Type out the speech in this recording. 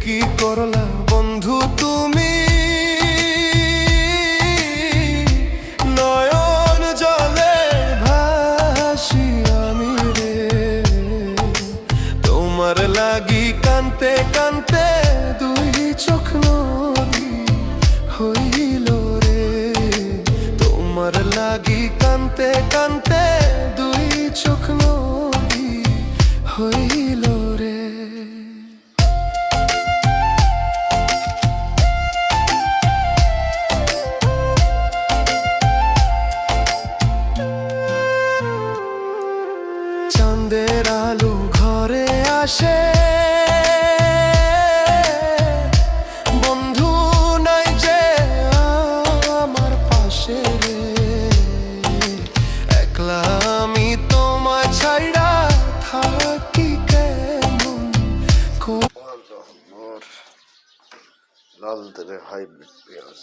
কি করলা বন্ধু তুমি, নয়ন জলে ভাসি আমি রে। তোমার লাগি কানতে কানতে দুই চোখ নদী হইল রে। তোমার লাগি কানতে কানতে দুই চোখ নদী হইল রে। চাঁদের আলো ঘরে আসে, বন্ধু নাই যে আমার পাশে রে। একলা আমি তোমায় ছাইড়া থাকি কেমন লাল তেরে হাইব্রিড পেঁয়াজ।